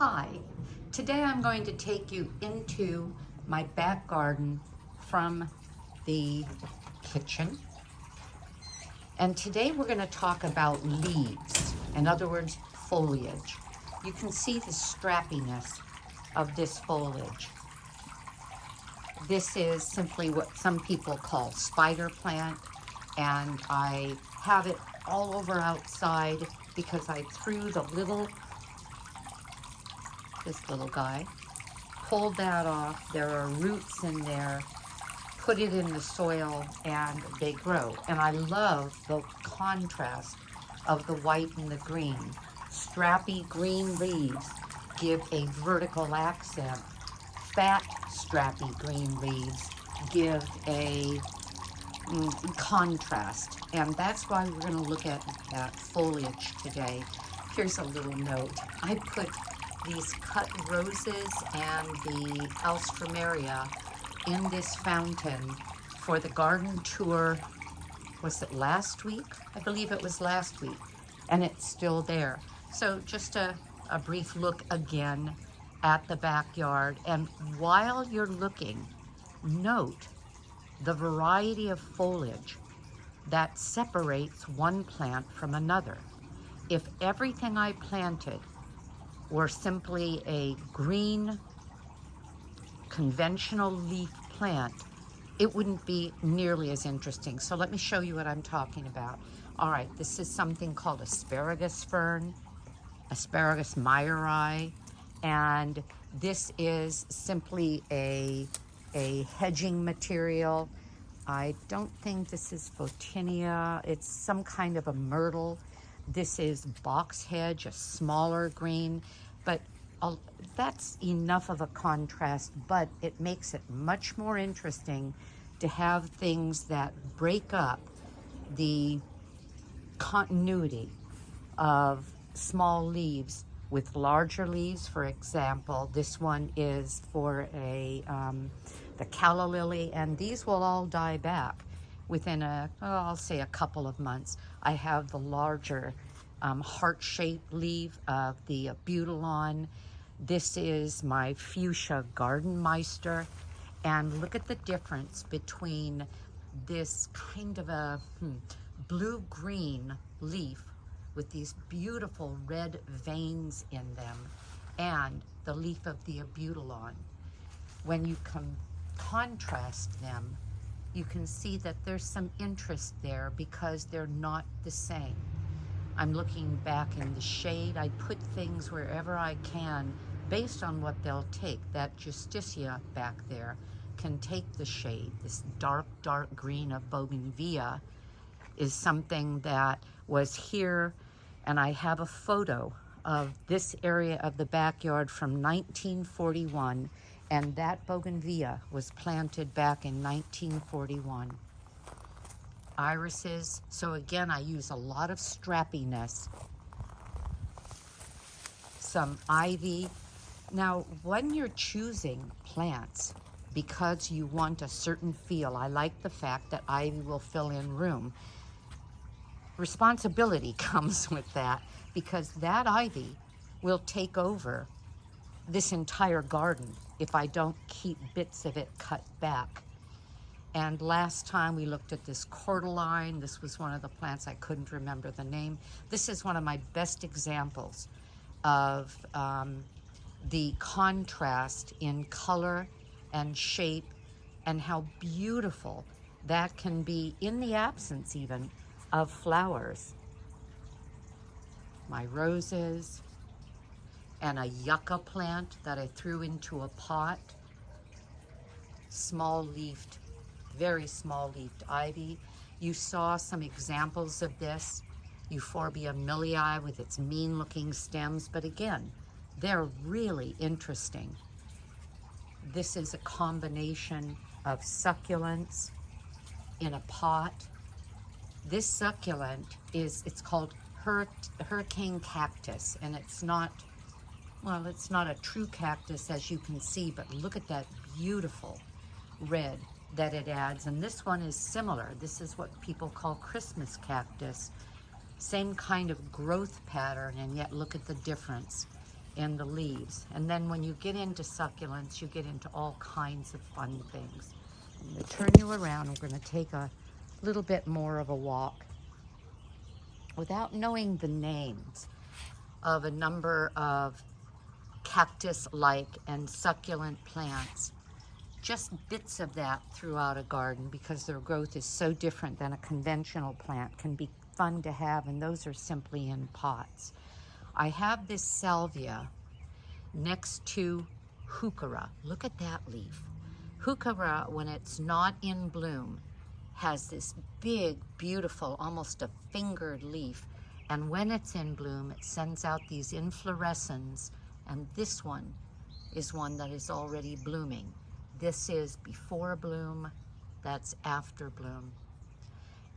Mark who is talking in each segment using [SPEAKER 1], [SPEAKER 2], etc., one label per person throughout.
[SPEAKER 1] Hi, today I'm going to take you into my back garden from the kitchen. And today we're going to talk about leaves, in other words, foliage. You can see the strappiness of this foliage. This is simply what some people call spider plant, and I have it all over outside because I threw this little guy, pulled that off. There are roots in there, put it in the soil, and they grow. And I love the contrast of the white and the green. Strappy green leaves give a vertical accent. Fat, strappy green leaves give a contrast. And that's why we're going to look at foliage today. Here's a little note. I put these cut roses and the alstroemeria in this fountain for the garden tour. Was it last week? I believe it was last week, and it's still there. So just a brief look again at the backyard. And while you're looking, note the variety of foliage that separates one plant from another. If everything I planted were simply a green, conventional leaf plant, it wouldn't be nearly as interesting. So let me show you what I'm talking about. All right, this is something called asparagus fern, Asparagus myri, and this is simply a hedging material. I don't think this is Photinia. It's some kind of a myrtle. This is box hedge, a smaller green, but that's enough of a contrast, but it makes it much more interesting to have things that break up the continuity of small leaves with larger leaves. For example, this one is for the calla lily, and these will all die back within I'll say a couple of months. I have the larger heart-shaped leaf of the butylon. This is my fuchsia gardenmeister, and look at the difference between this kind of a blue-green leaf with these beautiful red veins in them and the leaf of the butylon. When you contrast them, you can see that there's some interest there because they're not the same. I'm looking back in the shade. I put things wherever I can based on what they'll take. That justicia back there can take the shade. This dark green of bougainvillea is something that was here, and I have a photo of this area of the backyard from 1941, and that bougainvillea was planted back in 1941. Irises, so again, I use a lot of strappiness. Some ivy. Now, when you're choosing plants, because you want a certain feel, I like the fact that ivy will fill in room. Responsibility comes with that, because that ivy will take over this entire garden if I don't keep bits of it cut back. And last time we looked at this cordyline. This was one of the plants, I couldn't remember the name. This is one of my best examples of the contrast in color and shape, and how beautiful that can be in the absence even of flowers. My roses, and a yucca plant that I threw into a pot. Small leafed, very small leafed ivy. You saw some examples of this. Euphorbia millii with its mean looking stems, but again, they're really interesting. This is a combination of succulents in a pot. This succulent it's called hurricane cactus, and it's not a true cactus as you can see, but look at that beautiful red that it adds. And this one is similar. This is what people call Christmas cactus. Same kind of growth pattern, and yet look at the difference in the leaves. And then when you get into succulents, you get into all kinds of fun things. I'm going to turn you around. We're going to take a little bit more of a walk. Without knowing the names of a number of cactus-like and succulent plants, just bits of that throughout a garden, because their growth is so different than a conventional plant, can be fun to have, and those are simply in pots. I have this salvia next to heuchera. Look at that leaf. Heuchera, when it's not in bloom, has this big, beautiful, almost a fingered leaf, and when it's in bloom, it sends out these inflorescences, and this one is one that is already blooming. This is before bloom, that's after bloom.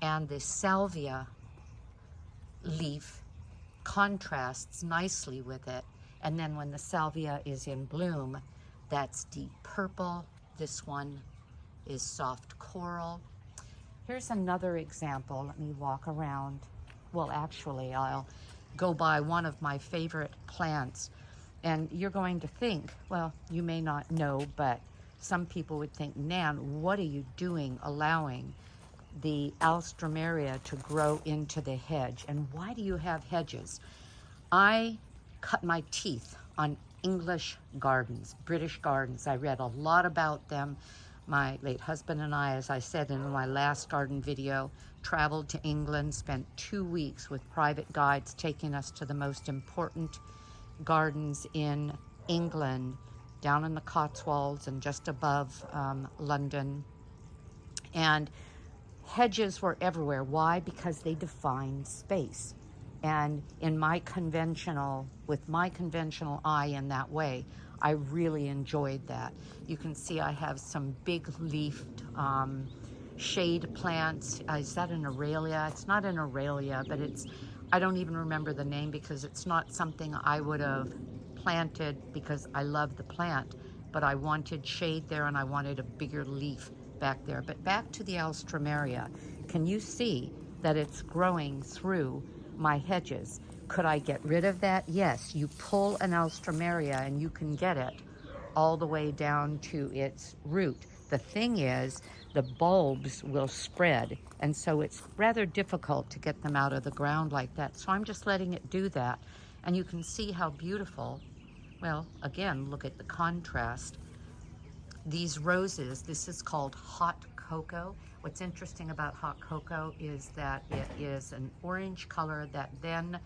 [SPEAKER 1] And the salvia leaf contrasts nicely with it. And then when the salvia is in bloom, that's deep purple. This one is soft coral. Here's another example. Let me walk around. Well, actually, I'll go by one of my favorite plants. And you're going to think, well, you may not know, but some people would think, Nan, what are you doing allowing the alstroemeria to grow into the hedge? And why do you have hedges? I cut my teeth on English gardens, British gardens. I read a lot about them. My late husband and I, as I said in my last garden video, traveled to England, spent 2 weeks with private guides taking us to the most important gardens in England, down in the Cotswolds and just above London. And hedges were everywhere. Why? Because they define space. And in my conventional, with my conventional eye in that way, I really enjoyed that. You can see I have some big leafed shade plants. Is that an Aurelia? It's not an Aurelia, but it's, I don't even remember the name because it's not something I would have planted because I love the plant, but I wanted shade there and I wanted a bigger leaf back there. But back to the alstroemeria. Can you see that it's growing through my hedges? Could I get rid of that? Yes, you pull an alstroemeria and you can get it all the way down to its root. The thing is, the bulbs will spread, and so it's rather difficult to get them out of the ground like that. So I'm just letting it do that. And you can see how beautiful, well, again, look at the contrast. These roses, this is called hot cocoa. What's interesting about hot cocoa is that it is an orange color that then,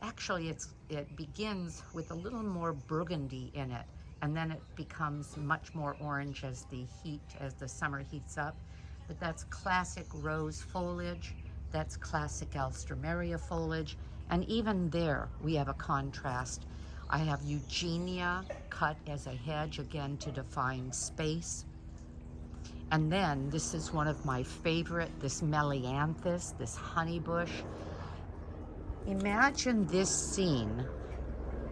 [SPEAKER 1] actually it begins with a little more burgundy in it, and then it becomes much more orange as the summer heats up. But that's classic rose foliage, that's classic alstroemeria foliage, and even there we have a contrast. I have Eugenia cut as a hedge, again to define space. And then this is one of my favorite, this melianthus, this honey bush. Imagine this scene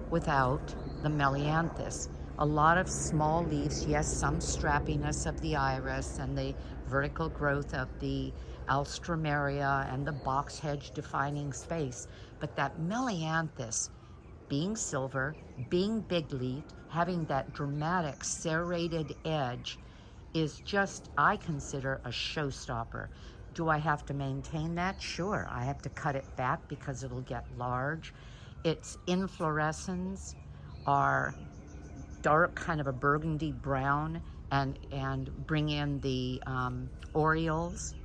[SPEAKER 1] without the melianthus. A lot of small leaves, yes, some strappiness of the iris and the vertical growth of the alstroemeria and the box hedge defining space. But that melianthus, being silver, being big-leafed, having that dramatic serrated edge, is just, I consider, a showstopper. Do I have to maintain that? Sure, I have to cut it back because it'll get large. Its inflorescences are dark, kind of a burgundy brown, and bring in the orioles.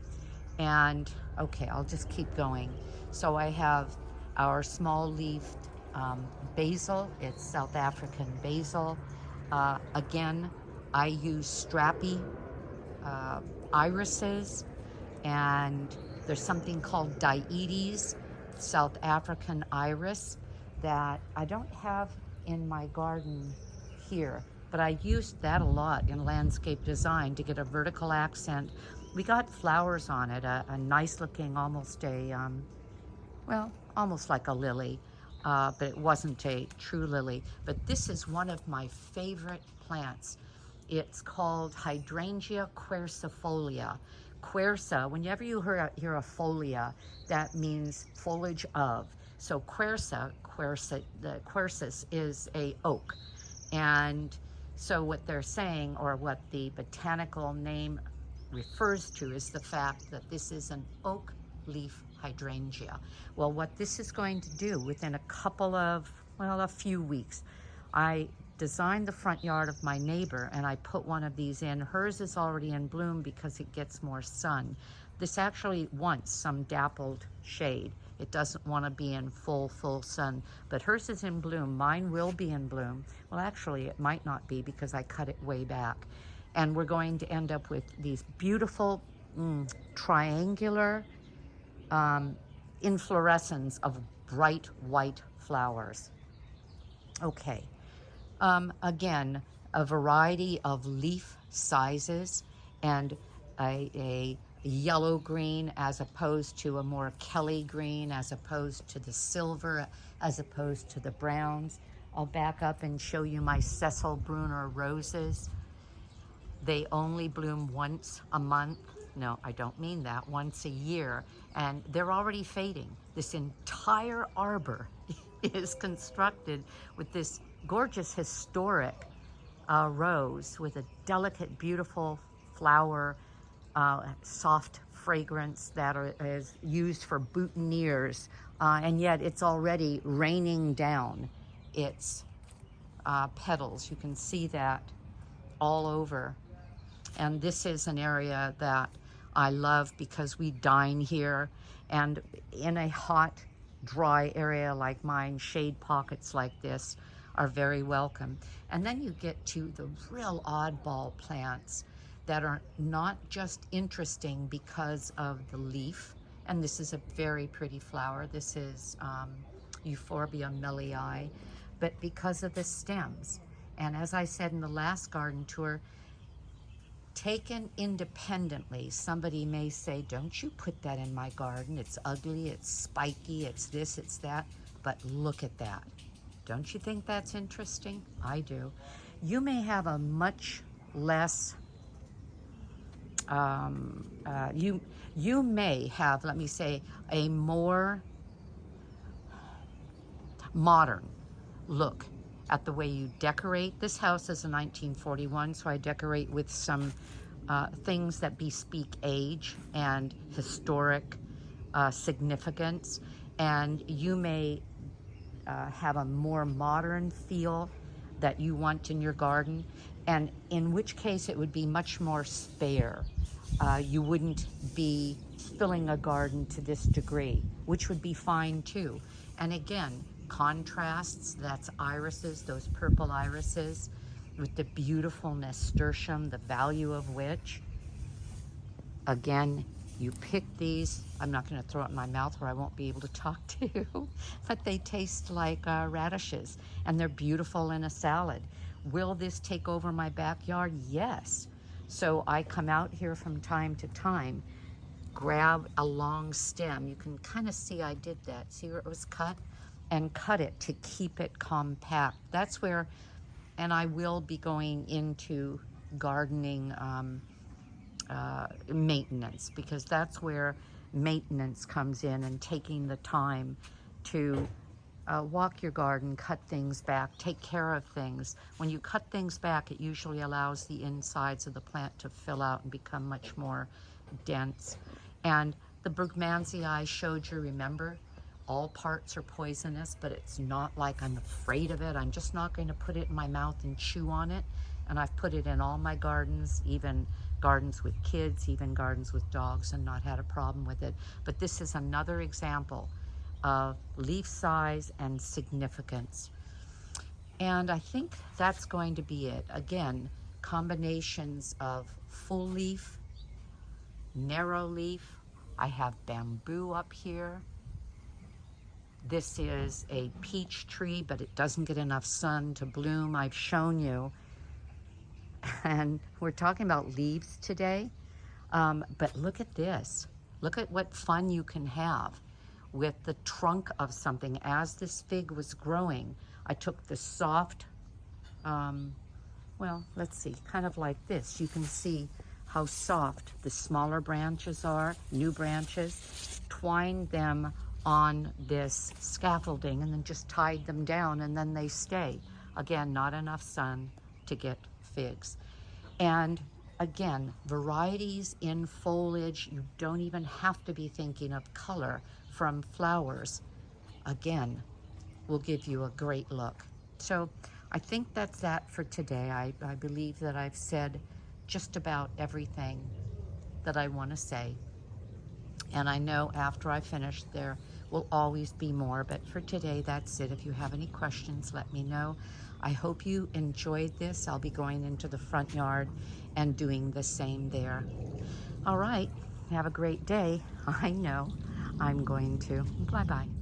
[SPEAKER 1] And okay, I'll just keep going. So I have our small leafed basil. It's South African basil. Again, I use strappy irises, and there's something called dietes, South African iris, that I don't have in my garden here, but I used that a lot in landscape design to get a vertical accent. We got flowers on it, a nice looking, almost a, well, almost like a lily, but it wasn't a true lily. But this is one of my favorite plants. It's called Hydrangea quercifolia. Quercia, whenever you hear a folia, that means foliage of. So the quercus is a oak. And so what they're saying, or what the botanical name refers to, is the fact that this is an oak leaf hydrangea. Well, what this is going to do within a few weeks, I designed the front yard of my neighbor and I put one of these in. Hers is already in bloom because it gets more sun. This actually wants some dappled shade. It doesn't want to be in full sun, but hers is in bloom. Mine will be in bloom. Well, actually, it might not be because I cut it way back. And we're going to end up with these beautiful triangular inflorescence of bright white flowers. Okay, again, a variety of leaf sizes, and a yellow green as opposed to a more Kelly green, as opposed to the silver, as opposed to the browns. I'll back up and show you my Cecil Brunner roses. They only bloom once a month. No, I don't mean that, once a year, and they're already fading. This entire arbor is constructed with this gorgeous historic rose with a delicate, beautiful flower, soft fragrance that is used for boutonnieres, and yet it's already raining down its petals. You can see that all over. And this is an area that I love because we dine here, and in a hot, dry area like mine, shade pockets like this are very welcome. And then you get to the real oddball plants that are not just interesting because of the leaf, and this is a very pretty flower. This is Euphorbia mellii, but because of the stems. And as I said in the last garden tour, taken independently, somebody may say, don't you put that in my garden. It's ugly, it's spiky, it's this, it's that. But look at that. Don't you think that's interesting? I do. You may have a much less, you may have, let me say, a more modern look at the way you decorate. This house is a 1941, so I decorate with some things that bespeak age and historic significance. And you may have a more modern feel that you want in your garden, and in which case it would be much more spare. You wouldn't be filling a garden to this degree, which would be fine too. And again, contrasts, that's irises, those purple irises, with the beautiful nasturtium, the value of which, again, you pick these. I'm not going to throw it in my mouth or I won't be able to talk to you, but they taste like radishes, and they're beautiful in a salad. Will this take over my backyard? Yes. So I come out here from time to time, grab a long stem. You can kind of see I did that. See where it was cut? And cut it to keep it compact. That's where, and I will be going into gardening maintenance, because that's where maintenance comes in, and taking the time to walk your garden, cut things back, take care of things. When you cut things back, it usually allows the insides of the plant to fill out and become much more dense. And the Brugmansia I showed you, remember? All parts are poisonous, but it's not like I'm afraid of it. I'm just not going to put it in my mouth and chew on it. And I've put it in all my gardens, even gardens with kids, even gardens with dogs, and not had a problem with it. But this is another example of leaf size and significance. And I think that's going to be it. Again, combinations of full leaf, narrow leaf. I have bamboo up here. This is a peach tree, but it doesn't get enough sun to bloom. I've shown you. And we're talking about leaves today. But look at this. Look at what fun you can have with the trunk of something. As this fig was growing, I took the soft, well, let's see, kind of like this. You can see how soft the smaller branches are, new branches. Twined them on this scaffolding and then just tied them down and then they stay. Again, not enough sun to get figs. And again, varieties in foliage, you don't even have to be thinking of color from flowers. Again, will give you a great look. So I think that's that for today. I believe that I've said just about everything that I want to say. And I know after I finish, there will always be more. But for today, that's it. If you have any questions, let me know. I hope you enjoyed this. I'll be going into the front yard and doing the same there. All right. Have a great day. I know I'm going to. Bye-bye.